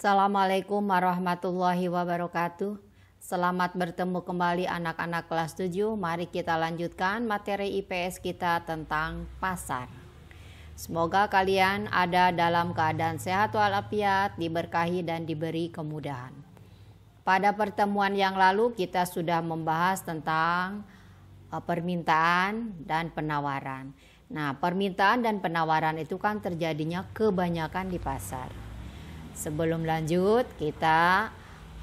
Assalamualaikum warahmatullahi wabarakatuh. Selamat bertemu kembali anak-anak kelas 7. Mari kita lanjutkan materi IPS kita tentang pasar. Semoga kalian ada dalam keadaan sehat walafiat, diberkahi dan diberi kemudahan. Pada pertemuan yang lalu kita sudah membahas tentang permintaan dan penawaran. Nah, permintaan dan penawaran itu kan terjadinya kebanyakan di pasar. Sebelum lanjut,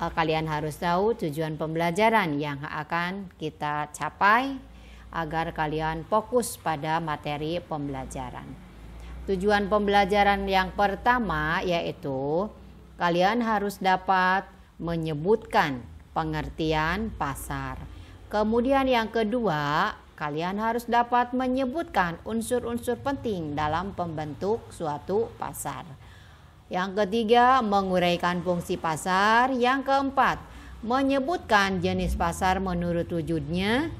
kalian harus tahu tujuan pembelajaran yang akan kita capai agar kalian fokus pada materi pembelajaran. Tujuan pembelajaran yang pertama yaitu kalian harus dapat menyebutkan pengertian pasar. Kemudian yang kedua, kalian harus dapat menyebutkan unsur-unsur penting dalam pembentuk suatu pasar. Yang ketiga, menguraikan fungsi pasar. Yang keempat, menyebutkan jenis pasar menurut wujudnya.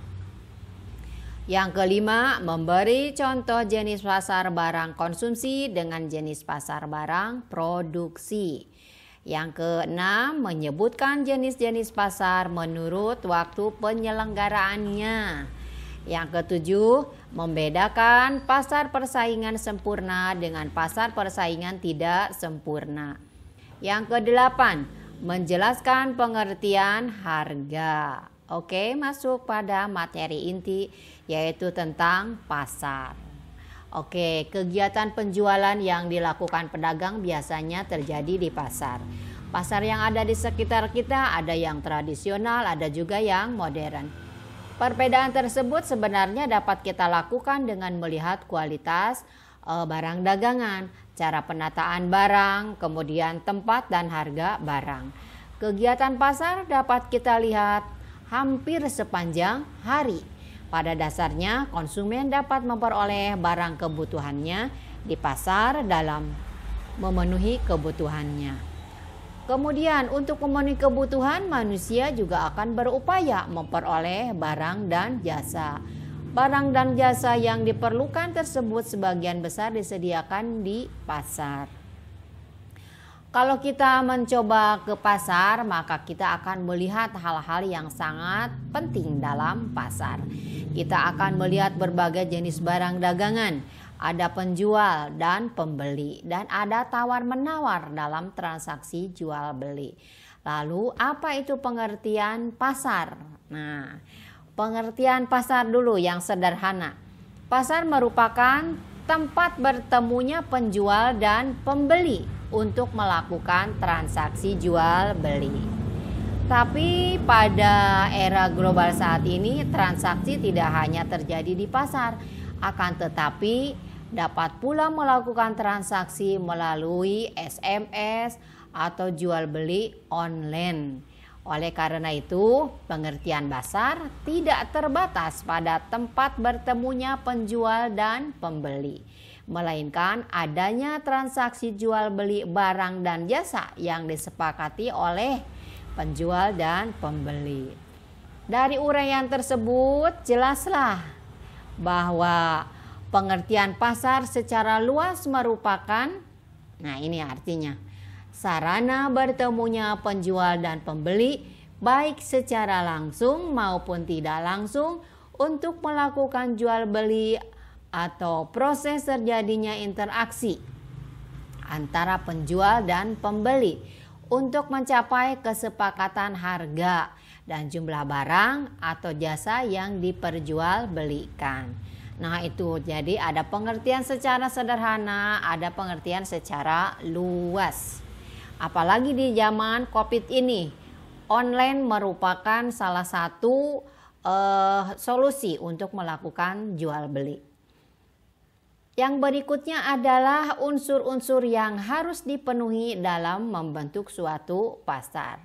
Yang kelima, memberi contoh jenis pasar barang konsumsi dengan jenis pasar barang produksi. Yang keenam, menyebutkan jenis-jenis pasar menurut waktu penyelenggaraannya. Yang ketujuh, membedakan pasar persaingan sempurna dengan pasar persaingan tidak sempurna. Yang kedelapan, menjelaskan pengertian harga. Oke, masuk pada materi inti yaitu tentang pasar. Oke, kegiatan penjualan yang dilakukan pedagang biasanya terjadi di pasar. Pasar yang ada di sekitar kita ada yang tradisional, ada juga yang modern. Perbedaan tersebut sebenarnya dapat kita lakukan dengan melihat kualitas barang dagangan, cara penataan barang, kemudian tempat dan harga barang. Kegiatan pasar dapat kita lihat hampir sepanjang hari. Pada dasarnya, konsumen dapat memperoleh barang kebutuhannya di pasar dalam memenuhi kebutuhannya. Kemudian untuk memenuhi kebutuhan, manusia juga akan berupaya memperoleh barang dan jasa. Barang dan jasa yang diperlukan tersebut sebagian besar disediakan di pasar. Kalau kita mencoba ke pasar, maka kita akan melihat hal-hal yang sangat penting dalam pasar. Kita akan melihat berbagai jenis barang dagangan. Ada penjual dan pembeli dan ada tawar-menawar dalam transaksi jual beli. Lalu apa itu pengertian pasar? Nah, pengertian pasar dulu yang sederhana. Pasar merupakan tempat bertemunya penjual dan pembeli untuk melakukan transaksi jual beli. Tapi pada era global saat ini transaksi tidak hanya terjadi di pasar, akan tetapi dapat pula melakukan transaksi melalui SMS atau jual beli online. Oleh karena itu, pengertian pasar tidak terbatas pada tempat bertemunya penjual dan pembeli, melainkan adanya transaksi jual beli barang dan jasa yang disepakati oleh penjual dan pembeli. Dari uraian tersebut, jelaslah bahwa pengertian pasar secara luas merupakan, nah ini artinya, sarana bertemunya penjual dan pembeli baik secara langsung maupun tidak langsung untuk melakukan jual beli atau proses terjadinya interaksi antara penjual dan pembeli untuk mencapai kesepakatan harga dan jumlah barang atau jasa yang diperjualbelikan. Nah itu, jadi ada pengertian secara sederhana, ada pengertian secara luas. Apalagi di zaman COVID ini, online merupakan salah satu solusi untuk melakukan jual beli. Yang berikutnya adalah unsur-unsur yang harus dipenuhi dalam membentuk suatu pasar.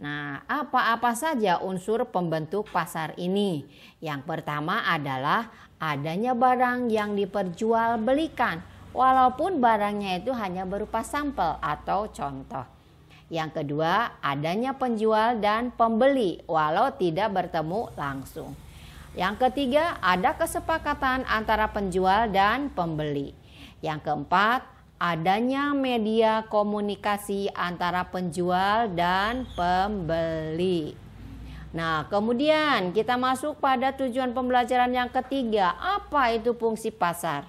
Nah, apa-apa saja unsur pembentuk pasar ini? Yang pertama adalah adanya barang yang diperjualbelikan, walaupun barangnya itu hanya berupa sampel atau contoh. Yang kedua, adanya penjual dan pembeli, walau tidak bertemu langsung. Yang ketiga, ada kesepakatan antara penjual dan pembeli. Yang keempat, adanya media komunikasi antara penjual dan pembeli. Nah, kemudian kita masuk pada tujuan pembelajaran yang ketiga. Apa itu fungsi pasar?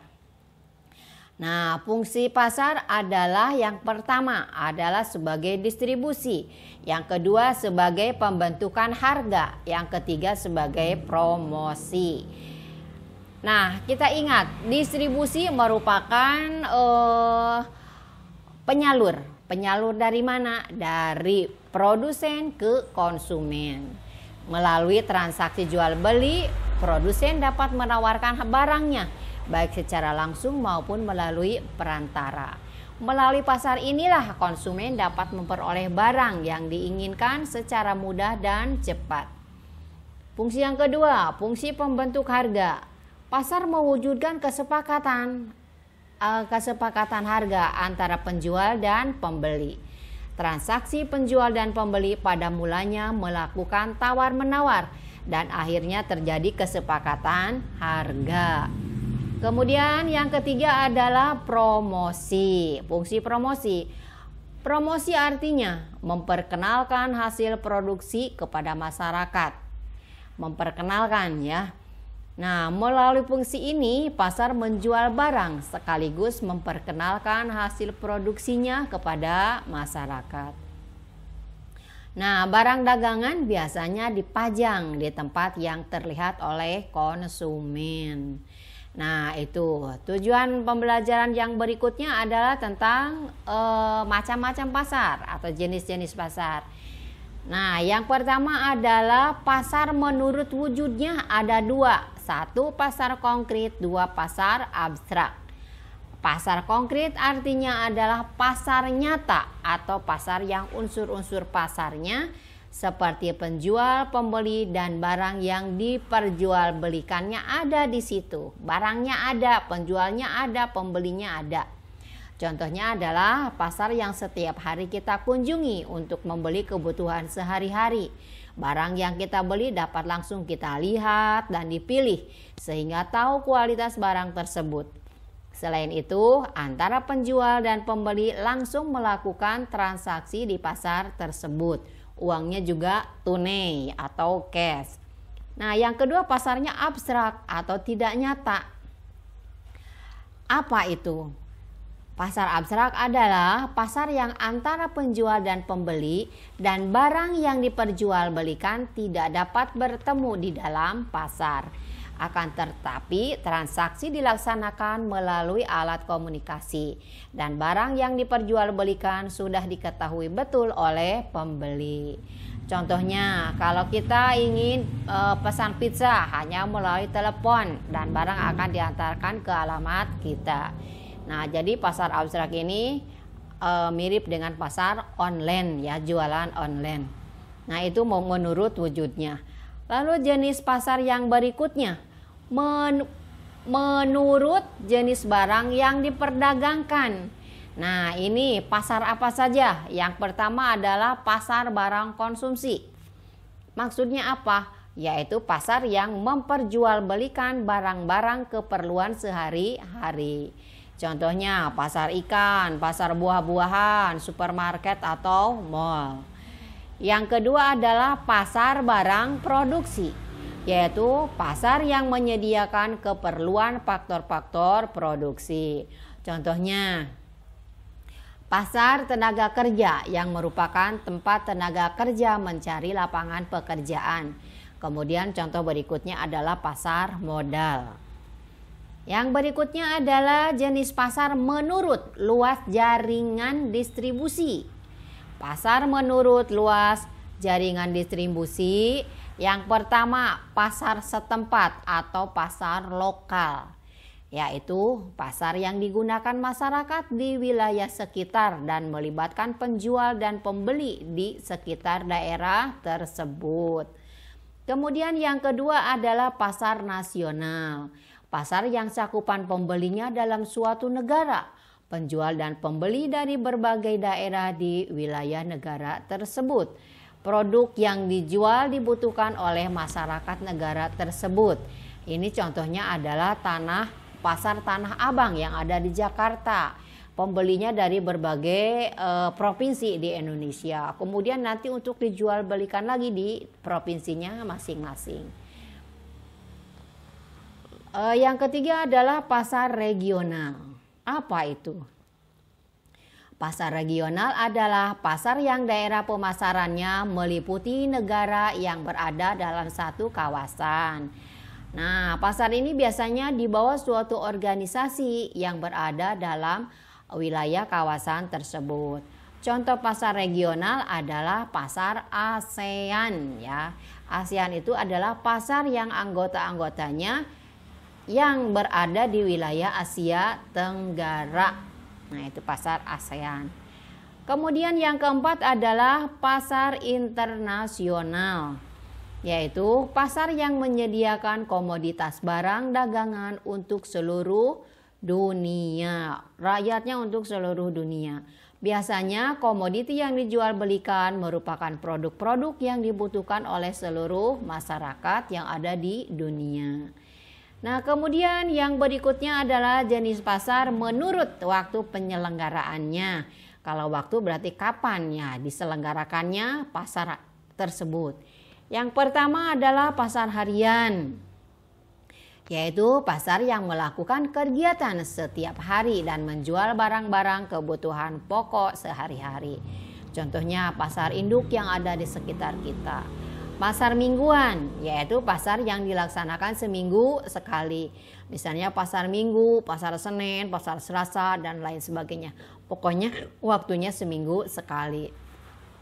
Nah, fungsi pasar adalah yang pertama adalah sebagai distribusi, yang kedua sebagai pembentukan harga, yang ketiga sebagai promosi. Nah, kita ingat distribusi merupakan penyalur. Penyalur dari mana? Dari produsen ke konsumen. Melalui transaksi jual beli, produsen dapat menawarkan barangnya baik secara langsung maupun melalui perantara. Melalui pasar inilah konsumen dapat memperoleh barang yang diinginkan secara mudah dan cepat. Fungsi yang kedua, fungsi pembentuk harga. Pasar mewujudkan kesepakatan harga antara penjual dan pembeli. Transaksi penjual dan pembeli pada mulanya melakukan tawar-menawar dan akhirnya terjadi kesepakatan harga. Kemudian yang ketiga adalah promosi. Fungsi promosi. Promosi artinya memperkenalkan hasil produksi kepada masyarakat. Memperkenalkan ya. Nah, melalui fungsi ini pasar menjual barang sekaligus memperkenalkan hasil produksinya kepada masyarakat. Nah, barang dagangan biasanya dipajang di tempat yang terlihat oleh konsumen. Nah, itu tujuan pembelajaran yang berikutnya adalah tentang macam-macam pasar atau jenis-jenis pasar. Nah, yang pertama adalah pasar menurut wujudnya ada dua. Satu, pasar konkret, dua, pasar abstrak. Pasar konkret artinya adalah pasar nyata atau pasar yang unsur-unsur pasarnya seperti penjual, pembeli, dan barang yang diperjualbelikannya ada di situ. Barangnya ada, penjualnya ada, pembelinya ada. Contohnya adalah pasar yang setiap hari kita kunjungi untuk membeli kebutuhan sehari-hari. Barang yang kita beli dapat langsung kita lihat dan dipilih sehingga tahu kualitas barang tersebut. Selain itu, antara penjual dan pembeli langsung melakukan transaksi di pasar tersebut. Uangnya juga tunai atau cash. Nah, yang kedua pasarnya abstrak atau tidak nyata. Apa itu? Pasar abstrak adalah pasar yang antara penjual dan pembeli dan barang yang diperjualbelikan tidak dapat bertemu di dalam pasar. Akan tetapi transaksi dilaksanakan melalui alat komunikasi dan barang yang diperjualbelikan sudah diketahui betul oleh pembeli. Contohnya kalau kita ingin pesan pizza hanya melalui telepon dan barang akan diantarkan ke alamat kita. Nah, jadi pasar abstrak ini mirip dengan pasar online ya, jualan online. Nah, itu menurut wujudnya. Lalu jenis pasar yang berikutnya menurut jenis barang yang diperdagangkan. Nah, ini pasar apa saja? Yang pertama adalah pasar barang konsumsi. Maksudnya apa? Yaitu pasar yang memperjualbelikan barang-barang keperluan sehari-hari. Contohnya pasar ikan, pasar buah-buahan, supermarket atau mall. Yang kedua adalah pasar barang produksi, yaitu pasar yang menyediakan keperluan faktor-faktor produksi. Contohnya pasar tenaga kerja yang merupakan tempat tenaga kerja mencari lapangan pekerjaan. Kemudian contoh berikutnya adalah pasar modal. Yang berikutnya adalah jenis pasar menurut luas jaringan distribusi. Pasar menurut luas jaringan distribusi. Yang pertama, pasar setempat atau pasar lokal, yaitu pasar yang digunakan masyarakat di wilayah sekitar dan melibatkan penjual dan pembeli di sekitar daerah tersebut. Kemudian yang kedua adalah pasar nasional, pasar yang cakupan pembelinya dalam suatu negara, penjual dan pembeli dari berbagai daerah di wilayah negara tersebut. Produk yang dijual dibutuhkan oleh masyarakat negara tersebut. Ini contohnya adalah pasar Tanah Abang yang ada di Jakarta. Pembelinya dari berbagai provinsi di Indonesia. Kemudian nanti untuk dijual belikan lagi di provinsinya masing-masing. Yang ketiga adalah pasar regional. Apa itu? Pasar regional adalah pasar yang daerah pemasarannya meliputi negara yang berada dalam satu kawasan. Nah, pasar ini biasanya di bawah suatu organisasi yang berada dalam wilayah kawasan tersebut. Contoh pasar regional adalah pasar ASEAN ya. ASEAN itu adalah pasar yang anggota-anggotanya yang berada di wilayah Asia Tenggara. Nah, itu pasar ASEAN. Kemudian yang keempat adalah pasar internasional, yaitu pasar yang menyediakan komoditas barang dagangan untuk seluruh dunia, rakyatnya untuk seluruh dunia. Biasanya komoditi yang dijual belikan merupakan produk-produk yang dibutuhkan oleh seluruh masyarakat yang ada di dunia. Nah, kemudian yang berikutnya adalah jenis pasar menurut waktu penyelenggaraannya. Kalau waktu berarti kapan ya diselenggarakannya pasar tersebut. Yang pertama adalah pasar harian, yaitu pasar yang melakukan kegiatan setiap hari dan menjual barang-barang kebutuhan pokok sehari-hari. Contohnya pasar induk yang ada di sekitar kita. Pasar mingguan, yaitu pasar yang dilaksanakan seminggu sekali. Misalnya pasar Minggu, pasar Senin, pasar Selasa, dan lain sebagainya. Pokoknya waktunya seminggu sekali.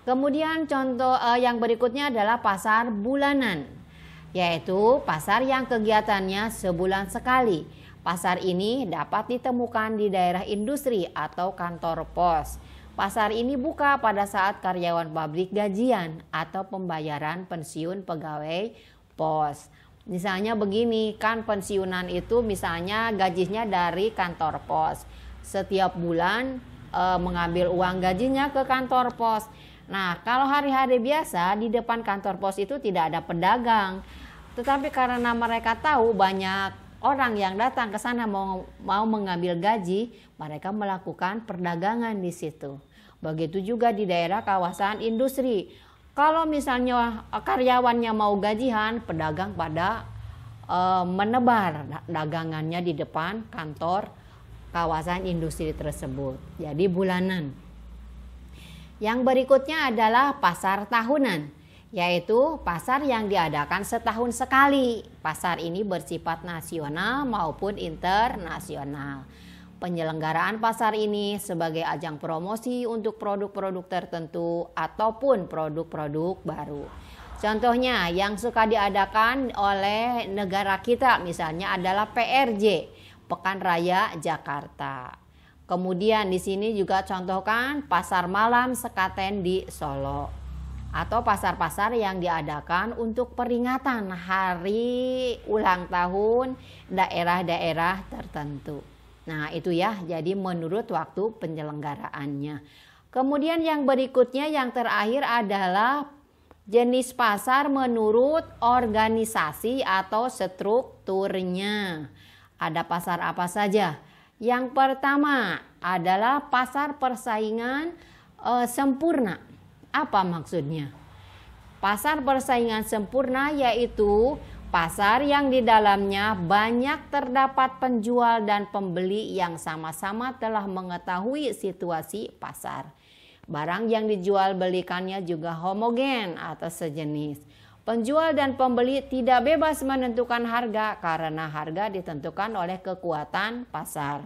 Kemudian contoh yang berikutnya adalah pasar bulanan, yaitu pasar yang kegiatannya sebulan sekali. Pasar ini dapat ditemukan di daerah industri atau kantor pos. Pasar ini buka pada saat karyawan pabrik gajian atau pembayaran pensiun pegawai pos. Misalnya begini, kan pensiunan itu misalnya gajinya dari kantor pos. Setiap bulan mengambil uang gajinya ke kantor pos. Nah, kalau hari-hari biasa di depan kantor pos itu tidak ada pedagang. Tetapi karena mereka tahu banyak orang yang datang ke sana mau mengambil gaji, mereka melakukan perdagangan di situ. Begitu juga di daerah kawasan industri. Kalau misalnya karyawannya mau gajian, pedagang pada menebar dagangannya di depan kantor kawasan industri tersebut. Jadi bulanan. Yang berikutnya adalah pasar tahunan, yaitu pasar yang diadakan setahun sekali. Pasar ini bersifat nasional maupun internasional. Penyelenggaraan pasar ini sebagai ajang promosi untuk produk-produk tertentu ataupun produk-produk baru. Contohnya yang suka diadakan oleh negara kita misalnya adalah PRJ, Pekan Raya Jakarta. Kemudian di sini juga contohkan pasar malam Sekaten di Solo. Atau pasar-pasar yang diadakan untuk peringatan hari ulang tahun daerah-daerah tertentu. Nah itu ya, jadi menurut waktu penyelenggaraannya. Kemudian yang berikutnya yang terakhir adalah jenis pasar menurut organisasi atau strukturnya. Ada pasar apa saja? Yang pertama adalah pasar persaingan sempurna. Apa maksudnya? Pasar persaingan sempurna yaitu pasar yang di dalamnya banyak terdapat penjual dan pembeli yang sama-sama telah mengetahui situasi pasar. Barang yang dijual belikannya juga homogen atau sejenis. Penjual dan pembeli tidak bebas menentukan harga karena harga ditentukan oleh kekuatan pasar.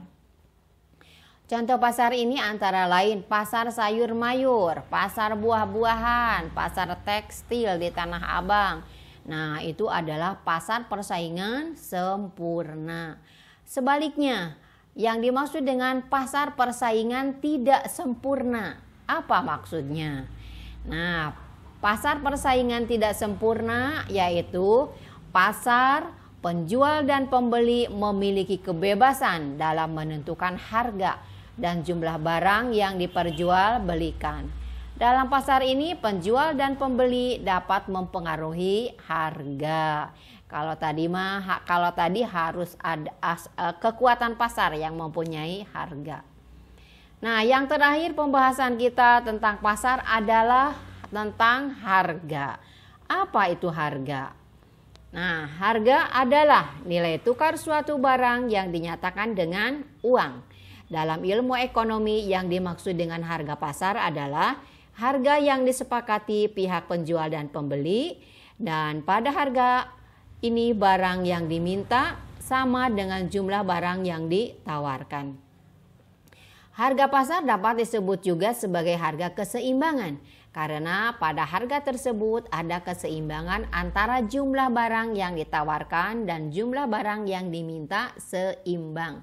Contoh pasar ini antara lain pasar sayur mayur, pasar buah-buahan, pasar tekstil di Tanah Abang. Nah, itu adalah pasar persaingan sempurna. Sebaliknya, yang dimaksud dengan pasar persaingan tidak sempurna, apa maksudnya? Nah, pasar persaingan tidak sempurna yaitu pasar penjual dan pembeli memiliki kebebasan dalam menentukan harga dan jumlah barang yang diperjualbelikan. Dalam pasar ini penjual dan pembeli dapat mempengaruhi harga. Kalau tadi harus ada kekuatan pasar yang mempunyai harga. Nah, yang terakhir pembahasan kita tentang pasar adalah tentang harga. Apa itu harga? Nah, harga adalah nilai tukar suatu barang yang dinyatakan dengan uang. Dalam ilmu ekonomi, yang dimaksud dengan harga pasar adalah harga yang disepakati pihak penjual dan pembeli, dan pada harga ini barang yang diminta sama dengan jumlah barang yang ditawarkan. Harga pasar dapat disebut juga sebagai harga keseimbangan, karena pada harga tersebut ada keseimbangan antara jumlah barang yang ditawarkan dan jumlah barang yang diminta seimbang.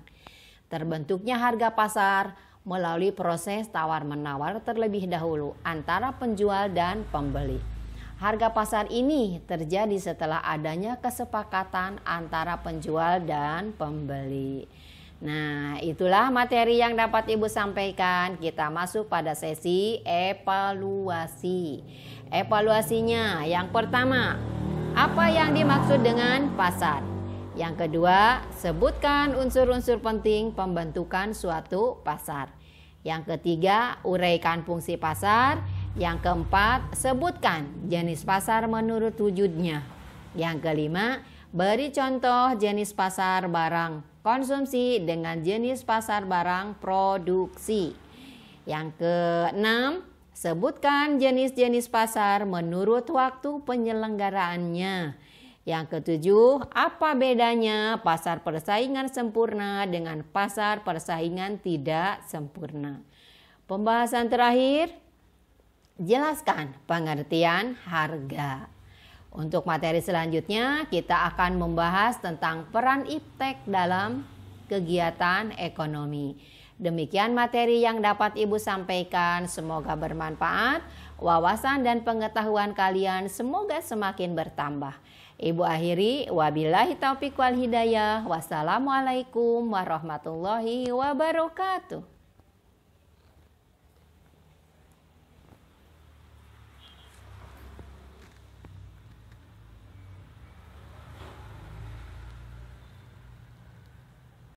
Terbentuknya harga pasar melalui proses tawar-menawar terlebih dahulu antara penjual dan pembeli. Harga pasar ini terjadi setelah adanya kesepakatan antara penjual dan pembeli. Nah, itulah materi yang dapat Ibu sampaikan. Kita masuk pada sesi evaluasi. Evaluasinya, yang pertama, apa yang dimaksud dengan pasar? Yang kedua, sebutkan unsur-unsur penting pembentukan suatu pasar. Yang ketiga, uraikan fungsi pasar. Yang keempat, sebutkan jenis pasar menurut wujudnya. Yang kelima, beri contoh jenis pasar barang konsumsi dengan jenis pasar barang produksi. Yang keenam, sebutkan jenis-jenis pasar menurut waktu penyelenggaraannya. Yang ketujuh, apa bedanya pasar persaingan sempurna dengan pasar persaingan tidak sempurna. Pembahasan terakhir, jelaskan pengertian harga. Untuk materi selanjutnya, kita akan membahas tentang peran iptek dalam kegiatan ekonomi. Demikian materi yang dapat Ibu sampaikan. Semoga bermanfaat. Wawasan dan pengetahuan kalian semoga semakin bertambah. Ibu akhiri, wabillahi taufiq wal hidayah. Wassalamualaikum warahmatullahi wabarakatuh.